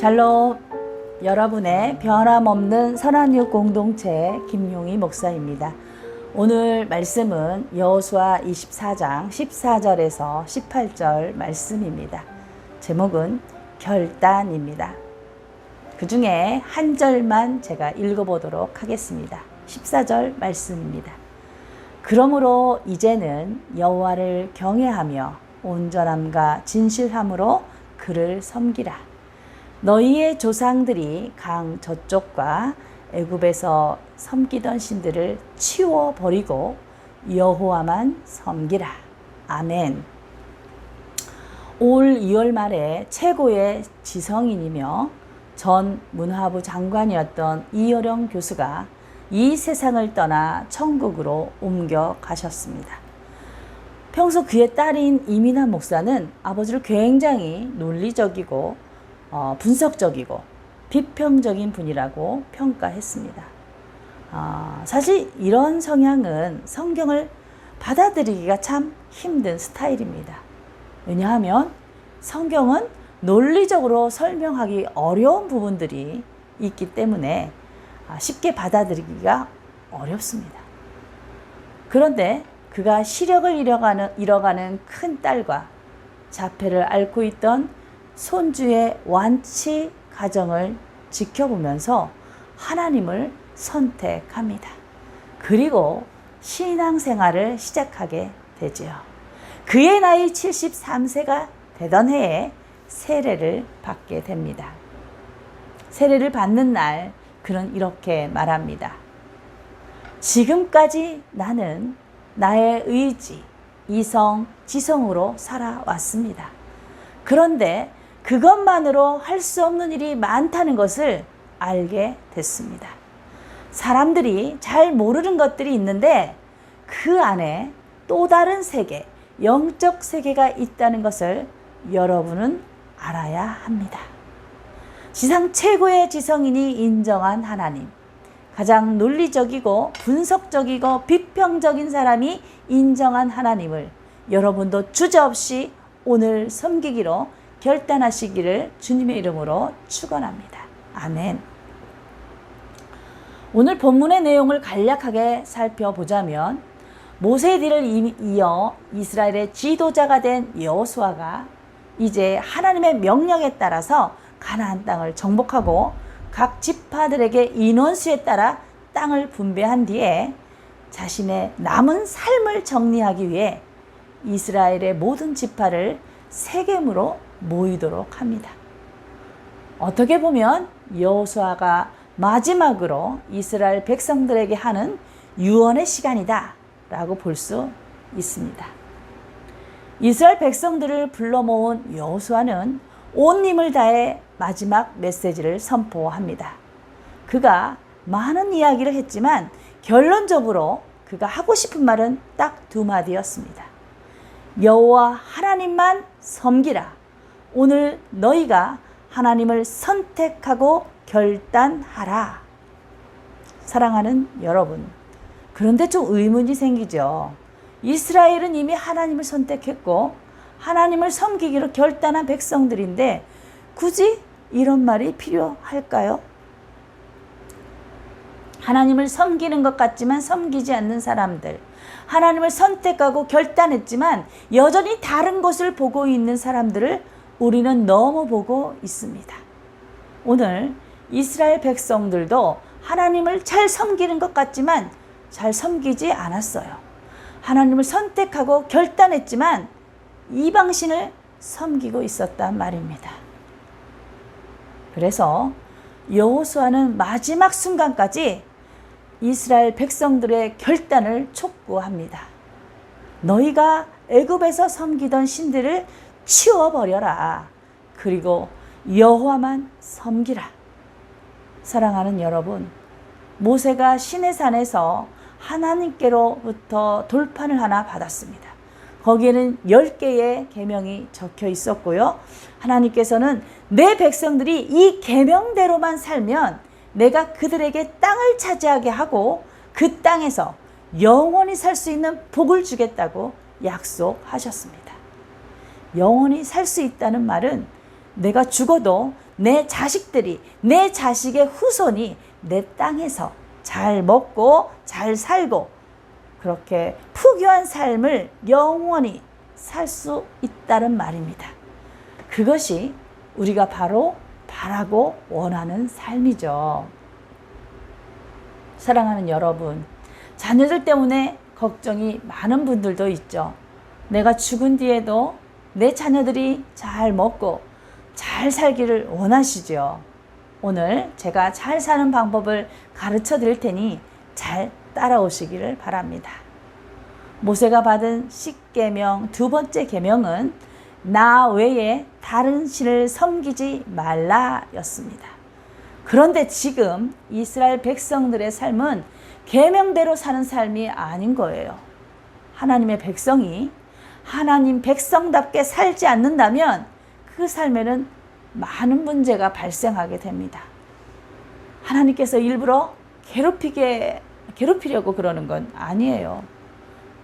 샬롬, 여러분의 변함없는 선한육 공동체 김용희 목사입니다. 오늘 말씀은 여호수아 24장 14절에서 18절 말씀입니다. 제목은 결단입니다. 그 중에 한 절만 제가 읽어보도록 하겠습니다. 14절 말씀입니다. 그러므로 이제는 여호와를 경외하며 온전함과 진실함으로 그를 섬기라. 너희의 조상들이 강 저쪽과 애굽에서 섬기던 신들을 치워버리고 여호와만 섬기라. 아멘. 올 2월 말에 최고의 지성인이며 전 문화부 장관이었던 이효령 교수가 이 세상을 떠나 천국으로 옮겨가셨습니다. 평소 그의 딸인 이민아 목사는 아버지를 굉장히 논리적이고 분석적이고 비평적인 분이라고 평가했습니다. 사실 이런 성향은 성경을 받아들이기가 참 힘든 스타일입니다. 왜냐하면 성경은 논리적으로 설명하기 어려운 부분들이 있기 때문에 쉽게 받아들이기가 어렵습니다. 그런데 그가 시력을 잃어가는 큰 딸과 자폐를 앓고 있던 손주의 완치 가정을 지켜보면서 하나님을 선택합니다. 그리고 신앙생활을 시작하게 되지요. 그의 나이 73세가 되던 해에 세례를 받게 됩니다. 세례를 받는 날 그는 이렇게 말합니다. 지금까지 나는 나의 의지, 이성, 지성으로 살아왔습니다. 그런데 그것만으로 할 수 없는 일이 많다는 것을 알게 됐습니다. 사람들이 잘 모르는 것들이 있는데 그 안에 또 다른 세계, 영적 세계가 있다는 것을 여러분은 알아야 합니다. 지상 최고의 지성인이 인정한 하나님, 가장 논리적이고 분석적이고 비평적인 사람이 인정한 하나님을 여러분도 주저없이 오늘 섬기기로 결단하시기를 주님의 이름으로 축원합니다. 아멘. 오늘 본문의 내용을 간략하게 살펴보자면 모세의 뒤를 이어 이스라엘의 지도자가 된 여호수아가 이제 하나님의 명령에 따라서 가나안 땅을 정복하고 각 지파들에게 인원수에 따라 땅을 분배한 뒤에 자신의 남은 삶을 정리하기 위해 이스라엘의 모든 지파를 세겜으로 모이도록 합니다. 어떻게 보면 여호수아가 마지막으로 이스라엘 백성들에게 하는 유언의 시간이다 라고 볼 수 있습니다. 이스라엘 백성들을 불러 모은 여호수아는 온 힘을 다해 마지막 메시지를 선포합니다. 그가 많은 이야기를 했지만 결론적으로 그가 하고 싶은 말은 딱 두 마디였습니다. 여호와 하나님만 섬기라. 오늘 너희가 하나님을 선택하고 결단하라. 사랑하는 여러분, 그런데 좀 의문이 생기죠. 이스라엘은 이미 하나님을 선택했고 하나님을 섬기기로 결단한 백성들인데 굳이 이런 말이 필요할까요? 하나님을 섬기는 것 같지만 섬기지 않는 사람들, 하나님을 선택하고 결단했지만 여전히 다른 것을 보고 있는 사람들을 우리는 너무 보고 있습니다. 오늘 이스라엘 백성들도 하나님을 잘 섬기는 것 같지만 잘 섬기지 않았어요. 하나님을 선택하고 결단했지만 이방신을 섬기고 있었단 말입니다. 그래서 여호수아는 마지막 순간까지 이스라엘 백성들의 결단을 촉구합니다. 너희가 애굽에서 섬기던 신들을 치워버려라. 그리고 여호와만 섬기라. 사랑하는 여러분, 모세가 시내산에서 하나님께로부터 돌판을 하나 받았습니다. 거기에는 10개의 계명이 적혀 있었고요. 하나님께서는 내 백성들이 이 계명대로만 살면 내가 그들에게 땅을 차지하게 하고 그 땅에서 영원히 살 수 있는 복을 주겠다고 약속하셨습니다. 영원히 살 수 있다는 말은 내가 죽어도 내 자식들이, 내 자식의 후손이 내 땅에서 잘 먹고 잘 살고 그렇게 풍요한 삶을 영원히 살 수 있다는 말입니다. 그것이 우리가 바로 바라고 원하는 삶이죠. 사랑하는 여러분, 자녀들 때문에 걱정이 많은 분들도 있죠. 내가 죽은 뒤에도 내 자녀들이 잘 먹고 잘 살기를 원하시죠. 오늘 제가 잘 사는 방법을 가르쳐 드릴 테니 잘 따라오시기를 바랍니다. 모세가 받은 10계명 두 번째 계명은 나 외에 다른 신을 섬기지 말라 였습니다. 그런데 지금 이스라엘 백성들의 삶은 계명대로 사는 삶이 아닌 거예요. 하나님의 백성이 하나님 백성답게 살지 않는다면 그 삶에는 많은 문제가 발생하게 됩니다. 하나님께서 일부러 괴롭히려고 그러는 건 아니에요.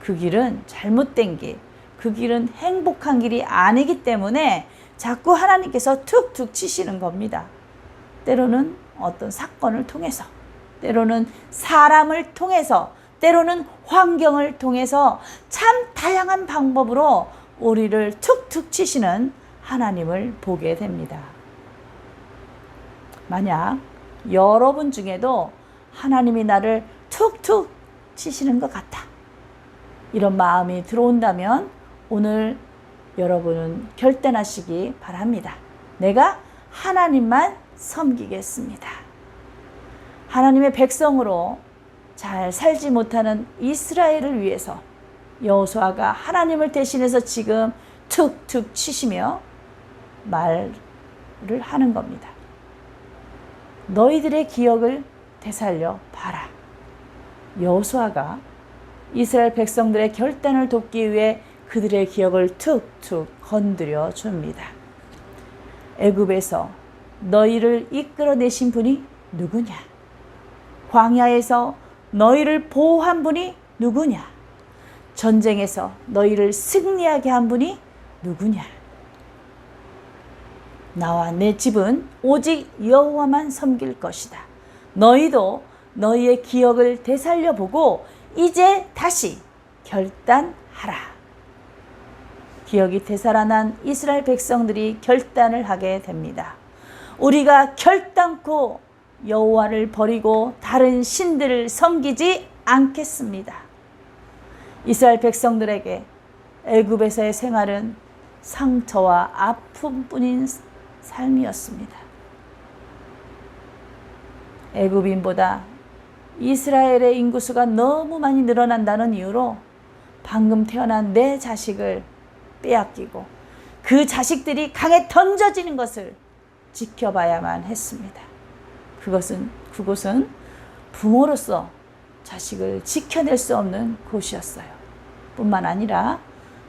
그 길은 잘못된 길, 그 길은 행복한 길이 아니기 때문에 자꾸 하나님께서 툭툭 치시는 겁니다. 때로는 어떤 사건을 통해서, 때로는 사람을 통해서, 때로는 환경을 통해서 참 다양한 방법으로 우리를 툭툭 치시는 하나님을 보게 됩니다. 만약 여러분 중에도 하나님이 나를 툭툭 치시는 것 같다, 이런 마음이 들어온다면 오늘 여러분은 결단하시기 바랍니다. 내가 하나님만 섬기겠습니다. 하나님의 백성으로 잘 살지 못하는 이스라엘을 위해서 여호수아가 하나님을 대신해서 지금 툭툭 치시며 말을 하는 겁니다. 너희들의 기억을 되살려 봐라. 여호수아가 이스라엘 백성들의 결단을 돕기 위해 그들의 기억을 툭툭 건드려 줍니다. 애굽에서 너희를 이끌어내신 분이 누구냐? 광야에서 너희를 보호한 분이 누구냐? 전쟁에서 너희를 승리하게 한 분이 누구냐? 나와 내 집은 오직 여호와만 섬길 것이다. 너희도 너희의 기억을 되살려보고 이제 다시 결단하라. 기억이 되살아난 이스라엘 백성들이 결단을 하게 됩니다. 우리가 결단코 여호와를 버리고 다른 신들을 섬기지 않겠습니다. 이스라엘 백성들에게 애굽에서의 생활은 상처와 아픔뿐인 삶이었습니다. 애굽인보다 이스라엘의 인구수가 너무 많이 늘어난다는 이유로 방금 태어난 내 자식을 빼앗기고 그 자식들이 강에 던져지는 것을 지켜봐야만 했습니다. 그곳은 부모로서 자식을 지켜낼 수 없는 곳이었어요. 뿐만 아니라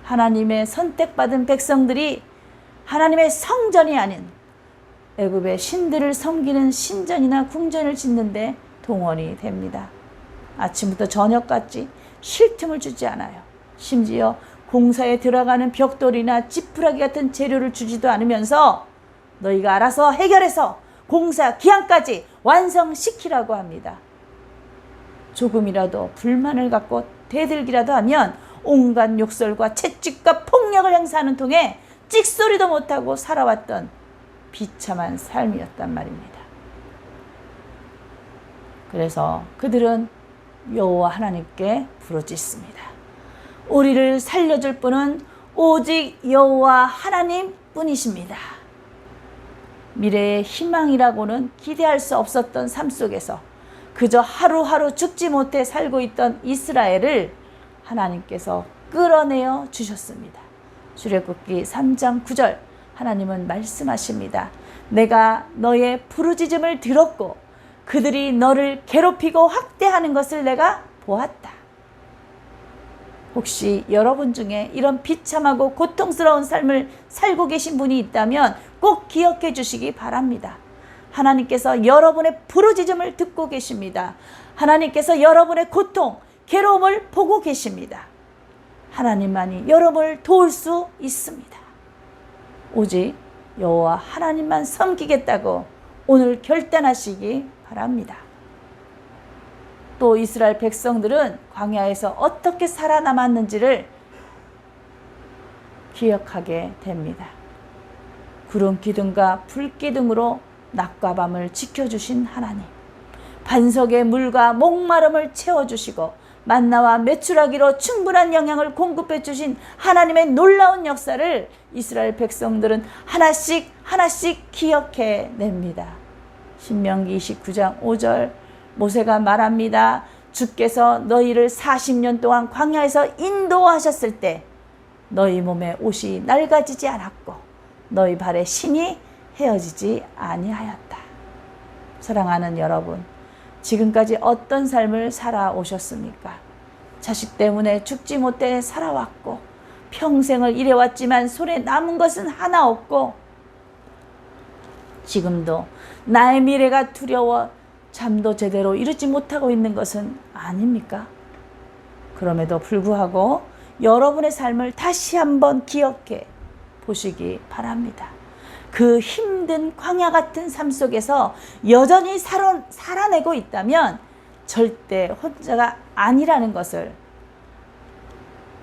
하나님의 선택받은 백성들이 하나님의 성전이 아닌 애굽의 신들을 섬기는 신전이나 궁전을 짓는데 동원이 됩니다. 아침부터 저녁까지 쉴 틈을 주지 않아요. 심지어 공사에 들어가는 벽돌이나 지푸라기 같은 재료를 주지도 않으면서 너희가 알아서 해결해서 공사 기한까지 완성시키라고 합니다. 조금이라도 불만을 갖고 대들기라도 하면 온갖 욕설과 채찍과 폭력을 행사하는 통에 찍소리도 못하고 살아왔던 비참한 삶이었단 말입니다. 그래서 그들은 여호와 하나님께 부르짖습니다. 우리를 살려줄 분은 오직 여호와 하나님 뿐이십니다. 미래의 희망이라고는 기대할 수 없었던 삶 속에서 그저 하루하루 죽지 못해 살고 있던 이스라엘을 하나님께서 끌어내어 주셨습니다. 출애굽기 3장 9절 하나님은 말씀하십니다. 내가 너의 부르짖음을 들었고 그들이 너를 괴롭히고 학대하는 것을 내가 보았다. 혹시 여러분 중에 이런 비참하고 고통스러운 삶을 살고 계신 분이 있다면 꼭 기억해 주시기 바랍니다. 하나님께서 여러분의 부르짖음을 듣고 계십니다. 하나님께서 여러분의 고통, 괴로움을 보고 계십니다. 하나님만이 여러분을 도울 수 있습니다. 오직 여호와 하나님만 섬기겠다고 오늘 결단하시기 바랍니다. 또 이스라엘 백성들은 광야에서 어떻게 살아남았는지를 기억하게 됩니다. 구름 기둥과 불 기둥으로 낮과 밤을 지켜주신 하나님, 반석의 물과 목마름을 채워주시고 만나와 메추라기로 충분한 영양을 공급해 주신 하나님의 놀라운 역사를 이스라엘 백성들은 하나씩 하나씩 기억해 냅니다. 신명기 29장 5절 모세가 말합니다. 주께서 너희를 40년 동안 광야에서 인도하셨을 때 너희 몸에 옷이 낡아지지 않았고 너희 발에 신이 헤어지지 아니하였다. 사랑하는 여러분, 지금까지 어떤 삶을 살아오셨습니까? 자식 때문에 죽지 못해 살아왔고 평생을 일해왔지만 손에 남은 것은 하나 없고 지금도 나의 미래가 두려워 잠도 제대로 이루지 못하고 있는 것은 아닙니까? 그럼에도 불구하고 여러분의 삶을 다시 한번 기억해 보시기 바랍니다. 그 힘든 광야 같은 삶 속에서 여전히 살아내고 있다면 절대 혼자가 아니라는 것을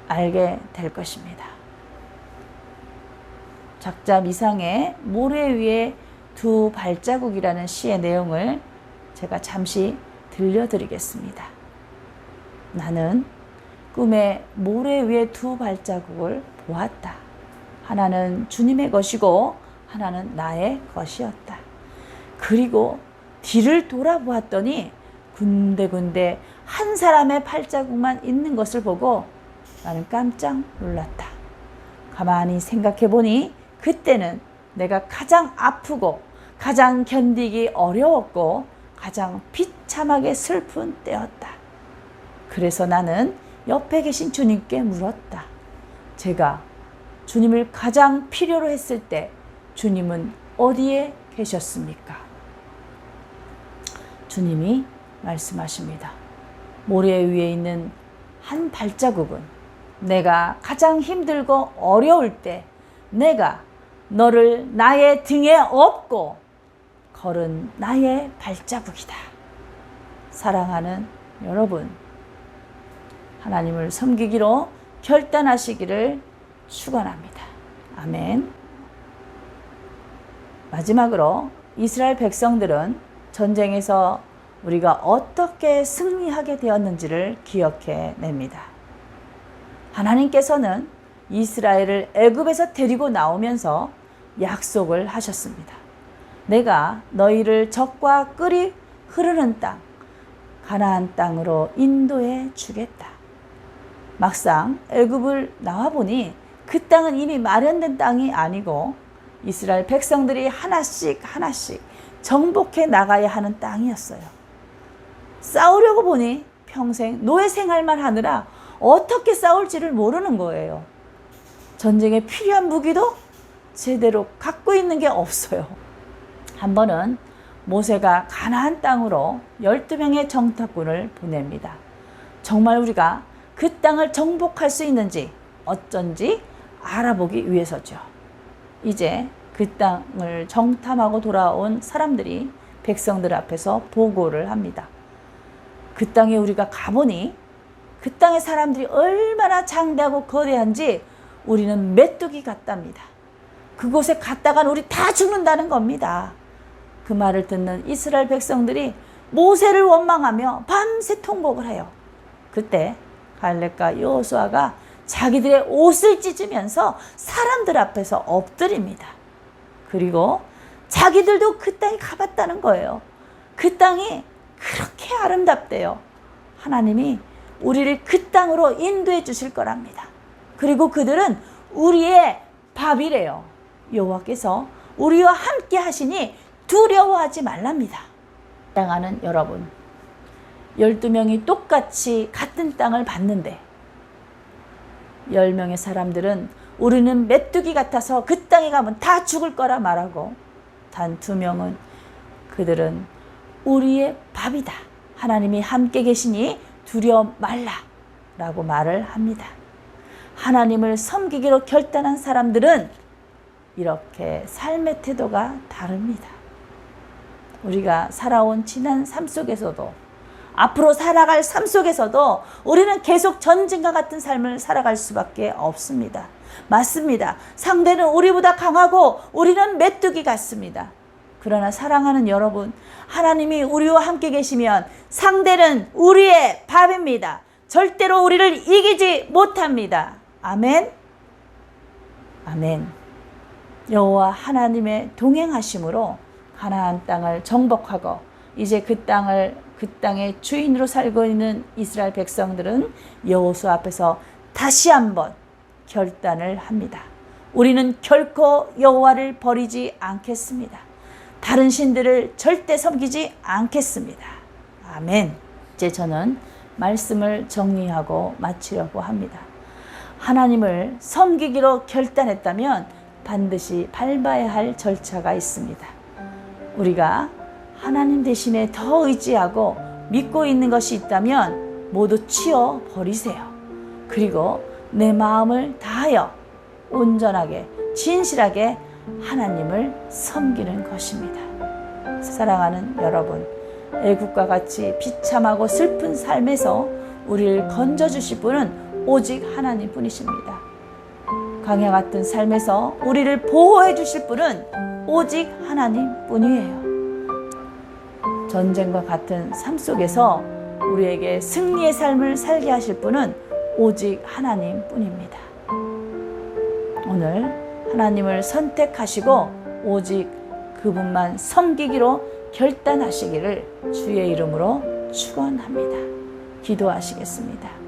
알게 될 것입니다. 작자 미상의 모래 위에 두 발자국이라는 시의 내용을 제가 잠시 들려드리겠습니다. 나는 꿈에 모래 위에 두 발자국을 보았다. 하나는 주님의 것이고 하나는 나의 것이었다. 그리고 뒤를 돌아보았더니 군데군데 한 사람의 발자국만 있는 것을 보고 나는 깜짝 놀랐다. 가만히 생각해 보니 그때는 내가 가장 아프고 가장 견디기 어려웠고 가장 비참하게 슬픈 때였다. 그래서 나는 옆에 계신 주님께 물었다. 제가 주님을 가장 필요로 했을 때 주님은 어디에 계셨습니까? 주님이 말씀하십니다. 모래 위에 있는 한 발자국은 내가 가장 힘들고 어려울 때 내가 너를 나의 등에 업고 걸은 나의 발자국이다. 사랑하는 여러분, 하나님을 섬기기로 결단하시기를 축원합니다. 아멘. 마지막으로 이스라엘 백성들은 전쟁에서 우리가 어떻게 승리하게 되었는지를 기억해 냅니다. 하나님께서는 이스라엘을 애굽에서 데리고 나오면서 약속을 하셨습니다. 내가 너희를 적과 끓이 흐르는 땅, 가나안 땅으로 인도해 주겠다. 막상 애굽을 나와보니 그 땅은 이미 마련된 땅이 아니고 이스라엘 백성들이 하나씩 하나씩 정복해 나가야 하는 땅이었어요. 싸우려고 보니 평생 노예 생활만 하느라 어떻게 싸울지를 모르는 거예요. 전쟁에 필요한 무기도 제대로 갖고 있는 게 없어요. 한 번은 모세가 가나안 땅으로 12명의 정탐꾼을 보냅니다. 정말 우리가 그 땅을 정복할 수 있는지 어쩐지 알아보기 위해서죠. 이제 그 땅을 정탐하고 돌아온 사람들이 백성들 앞에서 보고를 합니다. 그 땅에 우리가 가보니 그 땅의 사람들이 얼마나 장대하고 거대한지 우리는 메뚜기 같답니다. 그곳에 갔다간 우리 다 죽는다는 겁니다. 그 말을 듣는 이스라엘 백성들이 모세를 원망하며 밤새 통곡을 해요. 그때 갈렙과 여호수아가 자기들의 옷을 찢으면서 사람들 앞에서 엎드립니다. 그리고 자기들도 그 땅에 가봤다는 거예요. 그 땅이 그렇게 아름답대요. 하나님이 우리를 그 땅으로 인도해 주실 거랍니다. 그리고 그들은 우리의 밥이래요. 여호와께서 우리와 함께 하시니 두려워하지 말랍니다. 사랑하는 여러분, 12명이 똑같이 같은 땅을 봤는데 10명의 사람들은 우리는 메뚜기 같아서 그 땅에 가면 다 죽을 거라 말하고 단 2명은 그들은 우리의 밥이다. 하나님이 함께 계시니 두려워 말라 라고 말을 합니다. 하나님을 섬기기로 결단한 사람들은 이렇게 삶의 태도가 다릅니다. 우리가 살아온 지난 삶 속에서도 앞으로 살아갈 삶 속에서도 우리는 계속 전쟁과 같은 삶을 살아갈 수밖에 없습니다. 맞습니다. 상대는 우리보다 강하고 우리는 메뚜기 같습니다. 그러나 사랑하는 여러분, 하나님이 우리와 함께 계시면 상대는 우리의 밥입니다. 절대로 우리를 이기지 못합니다. 아멘. 아멘. 여호와 하나님의 동행하심으로 가나안 땅을 정복하고 이제 그 땅의 주인으로 살고 있는 이스라엘 백성들은 여호수아 앞에서 다시 한번 결단을 합니다. 우리는 결코 여호와를 버리지 않겠습니다. 다른 신들을 절대 섬기지 않겠습니다. 아멘. 이제 저는 말씀을 정리하고 마치려고 합니다. 하나님을 섬기기로 결단했다면 반드시 밟아야 할 절차가 있습니다. 우리가 하나님 대신에 더 의지하고 믿고 있는 것이 있다면 모두 치워 버리세요. 그리고 내 마음을 다하여 온전하게 진실하게 하나님을 섬기는 것입니다. 사랑하는 여러분, 애국과 같이 비참하고 슬픈 삶에서 우리를 건져주실 분은 오직 하나님 뿐이십니다. 강야 같은 삶에서 우리를 보호해 주실 분은 오직 하나님 뿐이에요. 전쟁과 같은 삶 속에서 우리에게 승리의 삶을 살게 하실 분은 오직 하나님 뿐입니다. 오늘 하나님을 선택하시고 오직 그분만 섬기기로 결단하시기를 주의 이름으로 축원합니다. 기도하시겠습니다.